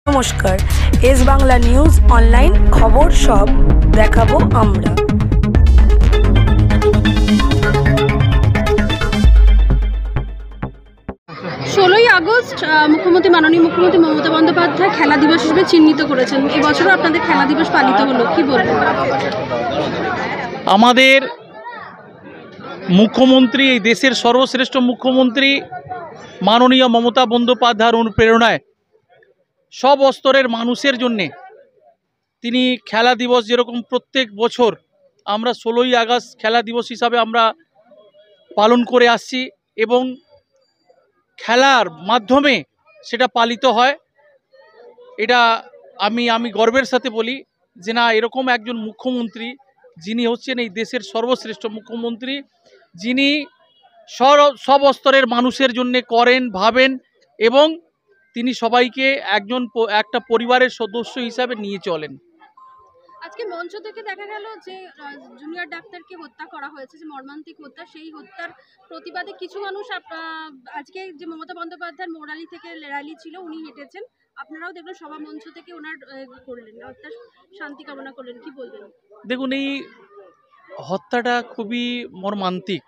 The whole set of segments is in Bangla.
নমস্কার, এস বাংলা নিউজ অনলাইন খবর সব দেখাবো আমরা। 16ই আগস্ট মাননীয় মুখ্যমন্ত্রী মমতা বন্দ্যোপাধ্যায় খেলা দিবস হিসেবে চিহ্নিত করেছেন। এবছরও আপনাদের খেলা দিবস পালিত হলো, কি বলবেন? আমাদের মুখ্যমন্ত্রী, এই দেশের সর্বশ্রেষ্ঠ মুখ্যমন্ত্রী মাননীয় মমতা বন্দ্যোপাধ্যায়ের অনুপ্রেরণায় সব স্তরের মানুষের জন্যে তিনি খেলা দিবস, যেরকম প্রত্যেক বছর আমরা 16ই আগস্ট খেলা দিবস হিসাবে আমরা পালন করে আসছি এবং খেলার মাধ্যমে সেটা পালিত হয়। এটা আমি গর্বের সাথে বলি যে না, এরকম একজন মুখ্যমন্ত্রী যিনি হচ্ছেন এই দেশের সর্বশ্রেষ্ঠ মুখ্যমন্ত্রী, যিনি সব স্তরের মানুষের জন্য করেন, ভাবেন এবং তিনি সবাইকে একটা পরিবারের সদস্য হিসাবে নিয়ে চলেন। আজকে মঞ্চ থেকে দেখা গেল যে জুনিয়র ডাক্তারকে হত্যা করা হয়েছে, যে মর্মান্তিক হত্যা, সেই হত্যার প্রতিবাদে কিছু মানুষ আজকে যে মমতা বন্দ্যোপাধ্যায়ের মোরালি থেকে র্যালি ছিল, উনি হেঁটেছেন, আপনারাও দেখলেন সভা মঞ্চ থেকে ওনার করলেন, হত্যার শান্তি কামনা করলেন, কি বলবেন? দেখুন, এই হত্যাটা খুবই মর্মান্তিক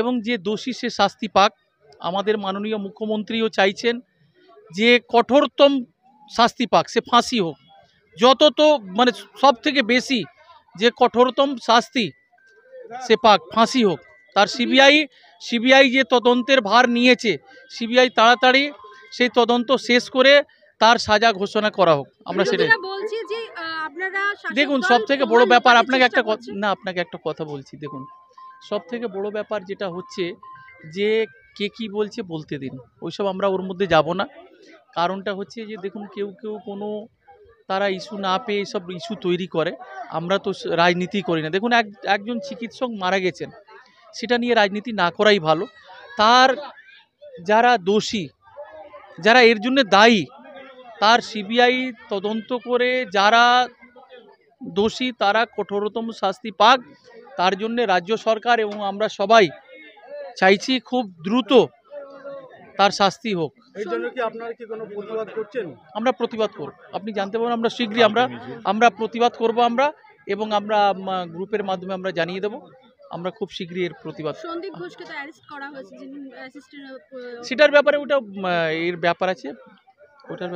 এবং যে দোষী সে শাস্তি পাক। আমাদের মাননীয় মুখ্যমন্ত্রীও চাইছেন যে কঠোরতম শাস্তি পাক, সে ফাঁসি হোক, মানে সব থেকে বেশি যে কঠোরতম শাস্তি সে পাক, ফাঁসি হোক। তার সিবিআই যে তদন্তের ভার নিয়েছে, সিবিআই তাড়াতাড়ি সেই তদন্ত শেষ করে তার সাজা ঘোষণা করা হোক। আমরা সেটা বলছি যে আপনারা দেখুন, সব থেকে বড় ব্যাপার আপনাকে একটা কথা বলছি। দেখুন, সব থেকে বড় ব্যাপার যেটা হচ্ছে যে কে কি বলছে বলতে দিন, ওইসব আমরা ওর মধ্যে যাব না। কারণটা হচ্ছে যে দেখুন, কেউ কোনো তারা ইস্যু না পেয়ে সব ইস্যু তৈরি করে। আমরা তো রাজনীতি করি না। দেখুন, একজন চিকিৎসক মারা গেছেন, সেটা নিয়ে রাজনীতি না করাই ভালো। তার যারা দোষী, যারা এর জন্য দায়ী, তার সিবিআই তদন্ত করে যারা দোষী তারা কঠোরতম শাস্তি পাক। তার জন্য রাজ্য সরকার এবং আমরা সবাই চাইছি খুব দ্রুত তার শাস্তি হোক। এই জন্য কি আপনারা কি কোনো প্রতিবাদ করছেন? আমরা প্রতিবাদ করব, আপনি জানতে পারবেন। আমরা শীঘ্রই আমরা প্রতিবাদ করব এবং আমরা গ্রুপের মাধ্যমে আমরা জানিয়ে দেব। আমরা খুব শীঘ্রই এর প্রতিবাদ। সন্দীপ ঘোষকে তো অ্যারেস্ট করা হয়েছে, যিনি অ্যাসিস্ট্যান্ট, সেটার ব্যাপারে ওটা এর ব্যাপার আছে, ওটার